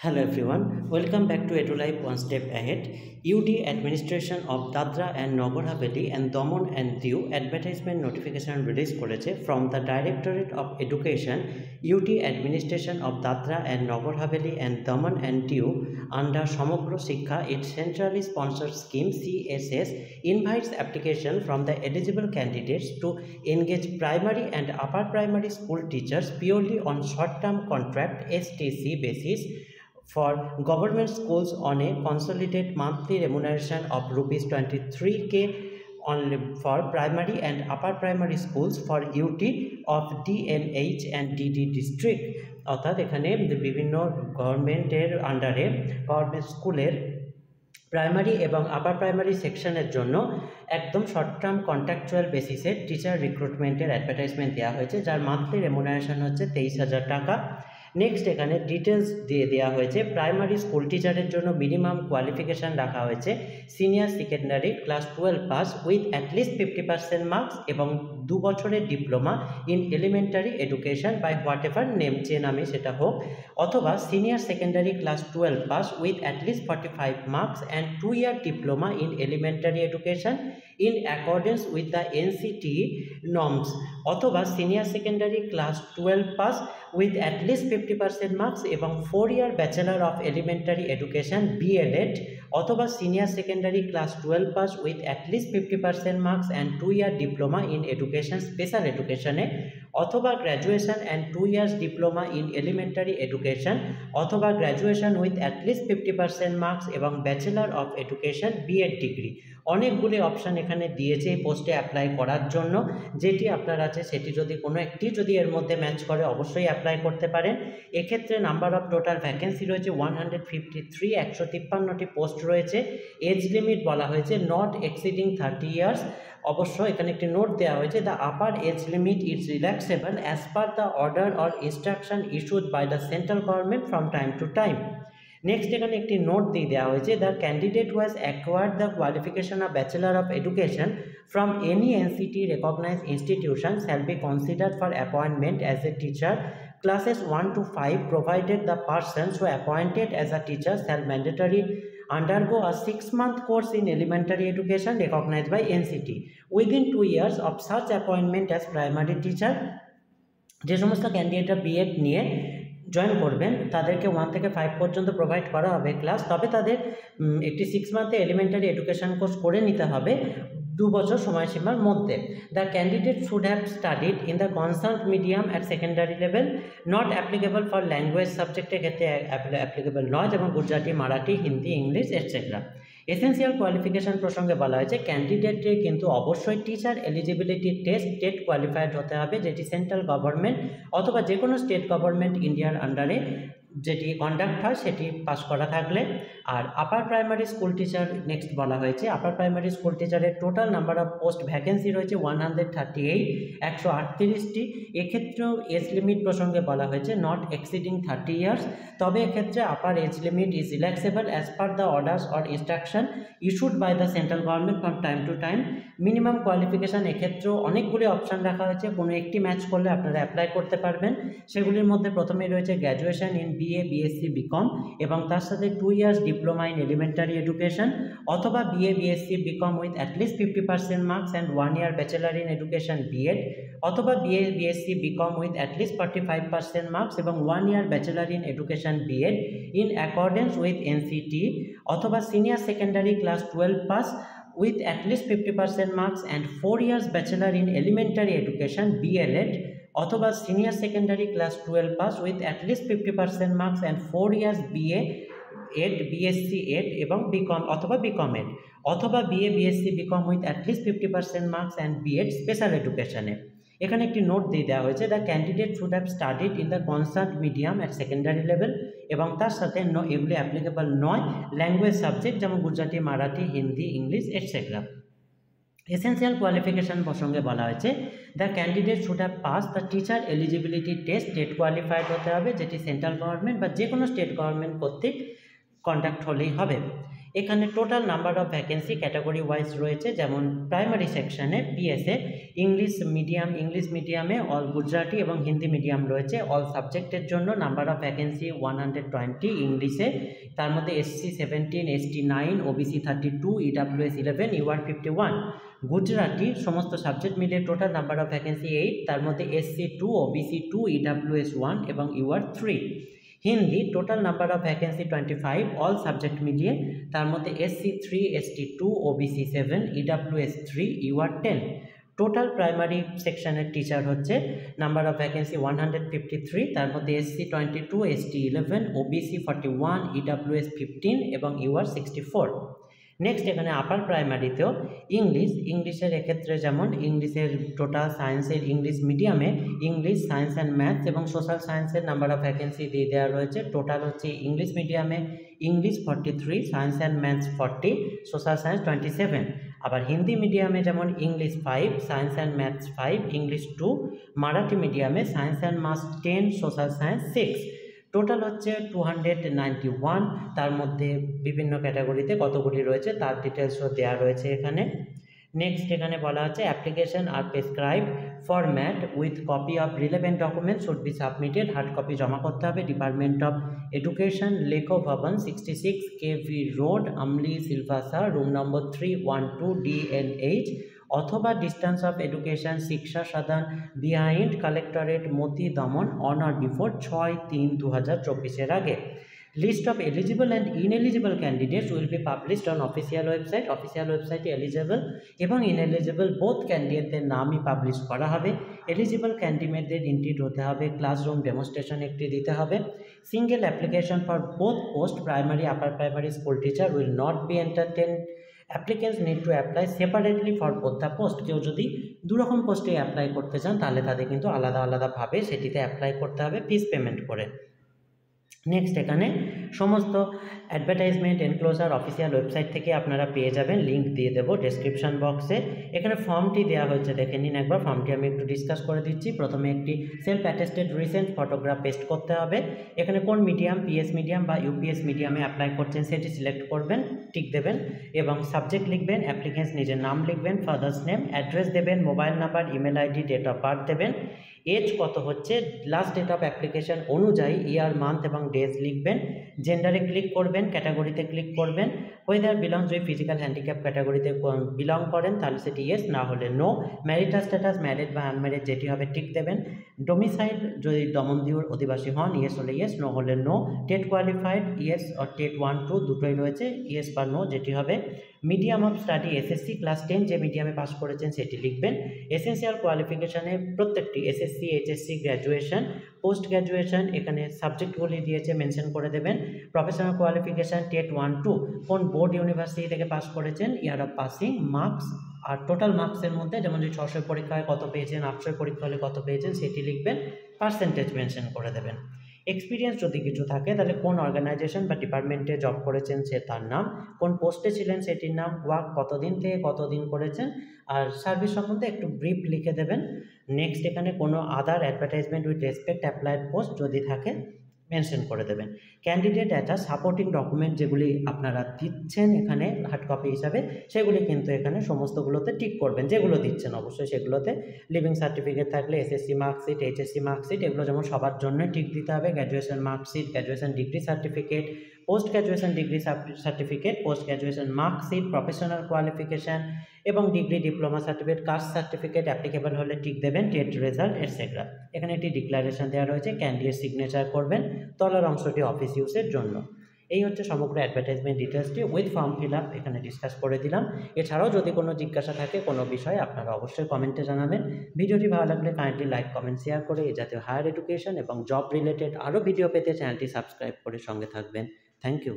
Hello everyone, welcome back to EduLife One Step Ahead. UD Administration of Dadra and Nagar Haveli and Daman and Diu advertisement notification release করেছে from the Directorate of Education. UD Administration of Dadra and Nagar Haveli and Daman and Diu under Samagro Shiksha, its centrally sponsored scheme CSS, invites application from the eligible candidates to engage primary and upper primary school teachers purely on short-term contract STC basis for government schools on a consolidated monthly remuneration of rupees 23k only for primary and upper primary schools for UT of DMH and DD district অর্থাৎ এখানে বিভিন্ন গভর্নমেন্টের আন্ডারে government স্কুলের primary এবং upper primary সেকশনের জন্য একদম শর্ট টার্ম কন্ট্রাকচুয়াল বেসিসে টিচার রিক্রুটমেন্টের অ্যাডভার্টাইজমেন্ট দেওয়া হয়েছে, যার মান্থলি রেমুনারেশন হচ্ছে 23,000 টাকা। নেক্সট এখানে ডিটেলস দিয়ে দেওয়া হয়েছে। প্রাইমারি স্কুল টিচারের জন্য মিনিমাম কোয়ালিফিকেশান রাখা হয়েছে senior secondary class 12 pass with at least 50% marks এবং 2 বছরের diploma in elementary education by whatever name, যে নামে সেটা হোক, অথবা senior secondary class 12 pass with at least 45 marks and 2 year diploma in elementary education in accordance with the NCT norms, অথবা senior secondary class 12 pass with at least 50% marks এবং 4 year bachelor of elementary education BLEd, অথবা senior secondary class 12 pass with at least 50% marks and 2 year diploma in education special এডুকেশনে, অথবা graduation and 2 years diploma in elementary education, অথবা graduation with at least 50% marks এবং bachelor of education BEd degree. অনেকগুলি option এখানে দিয়েছে এই পোস্টে অ্যাপ্লাই করার জন্য। যেটি আপনার আছে সেটি যদি কোনো একটি যদি এর মধ্যে ম্যাচ করে অবশ্যই অ্যাপ্লাই করতে পারেন। এক্ষেত্রে নাম্বার অফ টোটাল ভ্যাকেন্সি রয়েছে 153, 153টি পোস্ট রয়েছে। এজ লিমিট বলা হয়েছে নট এক্সিডিং 30 years। অবশ্য এখানে একটি নোট দেওয়া হয়েছে, the upper age limit is relaxable as per the order or instruction issued by the central government from time to time. Next এখানে একটি নোট দিয়ে দেওয়া হয়েছে, the candidate who has acquired the qualification of bachelor of education from any NCT recognized institution shall be considered for appointment as a teacher classes 1 to 5 provided the persons who are appointed as a teacher shall mandatory undergo a 6-month course in elementary education recognized by NCT within 2 years of such appointment as primary teacher। যে সমস্ত ক্যান্ডিডেটরা BEd নিয়ে join করবেন তাদেরকে 1 থেকে 5 পর্যন্ত provide করা হবে class, তবে তাদের একটি 6 মান্থে এলিমেন্টারি এডুকেশন কোর্স করে নিতে হবে 2 বছর সময়সীমার মধ্যে। The candidate should have studied in the concern medium at secondary level, not applicable for language সাবজেক্টের ক্ষেত্রে অ্যাপ্লিকেবল নয়, যেমন Gujarati, Marathi, Hindi, English etcetera. Essential qualification প্রসঙ্গে বলা হয়েছে ক্যান্ডিডেটের কিন্তু অবশ্যই teacher eligibility test state qualified হতে হবে, যেটি সেন্ট্রাল গভর্নমেন্ট অথবা যে কোনো স্টেট গভর্নমেন্ট ইন্ডিয়ার আন্ডারে যেটি কন্ডাক্ট হয় সেটি পাস করা থাকলে। আর upper primary school teacher next বলা হয়েছে, আপার প্রাইমারি স্কুল টিচারের total number of post vacancy রয়েছে 138, 138টি। এক্ষেত্রেও এজ লিমিট প্রসঙ্গে বলা হয়েছে নট এক্সিডিং 30 years, তবে এক্ষেত্রে upper age limit is relaxable as per the orders or instruction issued by the central government from time to time. Minimum qualification এক্ষেত্রেও অনেকগুলি option রাখা হয়েছে, কোনো একটি ম্যাচ করলে আপনারা অ্যাপ্লাই করতে পারবেন। সেগুলির মধ্যে প্রথমেই রয়েছে graduation in BA, BSc, BCom এবং তার সাথে 2 years diploma in elementary education, অথবা BA, BSc, BCom with at least 50% marks and 1 year bachelor in education BEd, অথবা BA, BSc, BCom with at least 45% marks এবং 1 year bachelor in education BEd in accordance with NCT, অথবা senior secondary class 12 pass with at least 50% marks and 4 years bachelor in elementary education BLEd, অথবা senior secondary class 12 pass with at least 50% marks and 4 years BA Ed, BSc Ed এবং BCom অথবা BCom Ed, অথবা BA, BSc, BCom উইথ at least 50% marks and BEd special এডুকেশনে। এখানে একটি note দিয়ে দেওয়া হয়েছে, the candidate should have studied in the concern medium at secondary level, এবং তার সাথে এগুলি অ্যাপ্লিকেবল নয় ল্যাঙ্গুয়েজ সাবজেক্ট যেমন Gujarati, Marathi, Hindi, English etcetera. Essential qualification প্রসঙ্গে বলা হয়েছে, the candidate should have pass the teacher eligibility test state qualified হতে হবে, যেটি সেন্ট্রাল গভর্নমেন্ট বা যে কোনো স্টেট গভর্নমেন্ট কর্তৃক কন্ডাক্ট হলেই হবে। এখানে total number of vacancy category wise রয়েছে, যেমন প্রাইমারি সেকশনে পিএসএ ইংলিশ মিডিয়ামে অল গুজরাটি এবং হিন্দি মিডিয়াম রয়েছে। অল সাবজেক্টের জন্য নাম্বার অফ ভ্যাকেন্সি 120 ইংলিশে, তার মধ্যে SC 17, ST 9, OBC 32, EWS 11, UR 51। Gujarati সমস্ত সাবজেক্ট মিলিয়ে টোটাল নাম্বার অফ ভ্যাকেন্সি 8, তার মধ্যে এসসি 2, ওবিসি 2, ইডাব্লিউএস 1 এবং UR 3। Hindi total number of vacancy 25, all subject মিলিয়ে, তার মধ্যে SC 3, ST 2, OBC 7, EWS 3, UR 10। Total primary সেকশনের টিচার হচ্ছে নাম্বার অফ ভ্যাকেন্সি 153, তার মধ্যে এসসি 22, এসটি 11, ওবিসি 41, ইডাব্লিউএস 15 এবং ইউআর 64। নেক্সট এখানে আপার প্রাইমারিতেও ইংলিশের এক্ষেত্রে যেমন ইংলিশের টোটাল সায়েন্সের ইংলিশ মিডিয়ামে ইংলিশ, সায়েন্স অ্যান্ড ম্যাথস এবং সোশ্যাল সায়েন্সের নাম্বার অফ ভ্যাকেন্সি দিয়ে দেওয়া রয়েছে। টোটাল হচ্ছে ইংলিশ মিডিয়ামে English 43, science and maths 40, social science 27। আবার হিন্দি মিডিয়ামে যেমন English 5, science and maths 5, English 2, Marathi মিডিয়ামে science and maths 10, social science 6। Total হচ্ছে 291, তার মধ্যে বিভিন্ন ক্যাটাগরিতে কতগুলি রয়েছে তার ডিটেলসও দেওয়া রয়েছে এখানে। নেক্সট এখানে বলা হচ্ছে application are prescribe format with copy of relevant document should be submitted. Hard copy জমা করতে হবে ডিপার্টমেন্ট অফ এডুকেশন, লেখো ভবন, 66 KV road, Amli, Silvassa, room number 312 DNH, অথবা distance of education Shiksha Sadan behind collectorate মতি দমন অন অর বিফোর 6/3/2024 আগে। List of eligible and ineligible candidates will be published on official ওয়েবসাইটে eligible এবং ইনএলিজিবল বোথ ক্যান্ডিডেটদের নামই পাবলিশ করা হবে। এলিজিবল ক্যান্ডিডেটদের ইন্টিট হতে হবে, ক্লাসরুম ডেমনস্ট্রেশন একটি দিতে হবে। Single application for both post primary upper primary school teacher will not be entertain. Applicants need to apply separately for both the post. কেউ যদি দুরকম পোস্টে অ্যাপ্লাই করতে চান তাহলে তাদের কিন্তু আলাদা আলাদাভাবে সেটিতে অ্যাপ্লাই করতে হবে ফিস পেমেন্ট করে। নেক্সট এখানে সমস্ত অ্যাডভার্টাইজমেন্ট এনক্লোজার অফিসিয়াল ওয়েবসাইট থেকে আপনারা পেয়ে যাবেন, লিঙ্ক দিয়ে দেবো ডেসক্রিপশন বক্সে। এখানে ফর্মটি দেওয়া হয়েছে, দেখে নিন একবার। ফর্মটি আমি একটু ডিসকাস করে দিচ্ছি। প্রথমে একটি self attested recent photograph paste করতে হবে। এখানে কোন মিডিয়াম, পিএস মিডিয়াম বা ইউপিএস মিডিয়ামে অ্যাপ্লাই করছেন সেটি সিলেক্ট করবেন, টিক দেবেন এবং সাবজেক্ট লিখবেন, অ্যাপ্লিকেন্টস নিজের নাম লিখবেন, ফাদার্স নেম, অ্যাড্রেস দেবেন, mobile number, email ID, date of birth দেবেন, এজ কত হচ্ছে, লাস্ট ডেট অফ অ্যাপ্লিকেশন অনুযায়ী ইয়ার, মান্থ এবং ডেজ লিখবেন, জেন্ডারে ক্লিক করবেন, ক্যাটাগরিতে ক্লিক করবেন, ওয়েদার বিলংস যদি ফিজিক্যাল হ্যান্ডিক্যাপ ক্যাটাগরিতে বিলং করেন তাহলে সেটি ইয়েস, না হলে নো। ম্যারিটাল স্ট্যাটাস ম্যারিড বা আনম্যারিড যেটি হবে টিক দেবেন। ডোমিসাইল যদি দমনদিউর অধিবাসী হন ইয়েস হলে ইয়েস, নো হলে নো। টেট কোয়ালিফাইড ইয়েস আর টেট 1, 2 দুটোই রয়েছে, ইয়েস বা নো যেটি হবে। Medium of study SSC class 10 যে মিডিয়ামে পাস করেছেন সেটি লিখবেন। এসেন্সিয়াল কোয়ালিফিকেশানে প্রত্যেকটি SSC, HSC, graduation, post graduation এখানে সাবজেক্টগুলি দিয়েছে মেনশন করে দেবেন। প্রফেশনাল কোয়ালিফিকেশান টেট 1, 2 কোন বোর্ড ইউনিভার্সিটি থেকে পাস করেছেন, ইয়ার অফ পাসিং, মার্কস আর টোটাল মার্কসের মধ্যে যেমন যদি 600 পরীক্ষায় কত পেয়েছেন, 800 পরীক্ষা হলে কত পেয়েছেন সেটি লিখবেন, পার্সেন্টেজ মেনশন করে দেবেন। এক্সপিরিয়েন্স যদি কিছু থাকে তাহলে কোন অর্গানাইজেশন বা ডিপার্টমেন্টে জব করেছেন সে তার নাম, কোন পোস্টে ছিলেন সেটির নাম, ওয়ার্ক কতদিন থেকে কতদিন করেছেন আর সার্ভিস সম্বন্ধে একটু ব্রিফ লিখে দেবেন। নেক্সট এখানে কোনো other advertisement with respect applied post যদি থাকে মেনশন করে দেবেন। ক্যান্ডিডেট একটা সাপোর্টিং ডকুমেন্ট যেগুলি আপনারা দিচ্ছেন এখানে হার্ড কপি হিসাবে সেগুলি কিন্তু এখানে সমস্তগুলোতে টিক করবেন, যেগুলো দিচ্ছেন অবশ্যই সেগুলোতে। লিভিং সার্টিফিকেট থাকলে, এসএসসি মার্কশিট, এইচএসসি মার্কশিট এগুলো যেমন সবার জন্য টিক দিতে হবে। Graduation marksheet, graduation degree certificate, post graduation degree certificate, post graduation marksheet, professional qualification এবং degree diploma certificate, caste certificate applicable হলে টিক দেবেন, টেট রেজাল্ট এটসেট্রা। এখানে একটি ডিক্লারেশন দেওয়া রয়েছে, ক্যান্ডিডেট সিগনেচার করবেন, তলার অংশটি অফিস ইউজের জন্য। এই হচ্ছে সমগ্র অ্যাডভার্টাইজমেন্ট ডিটেলসটি উইথ ফর্ম ফিল আপ এখানে ডিসকাস করে দিলাম। এছাড়াও যদি কোনো জিজ্ঞাসা থাকে কোনো বিষয়ে আপনারা অবশ্যই কমেন্টে জানাবেন। ভিডিওটি ভালো লাগলে কাইন্ডলি লাইক, কমেন্ট, শেয়ার করে এই জাতীয় হায়ার এডুকেশন এবং জব রিলেটেড আরও ভিডিও পেতে চ্যানেলটি সাবস্ক্রাইব করে সঙ্গে থাকবেন। Thank you.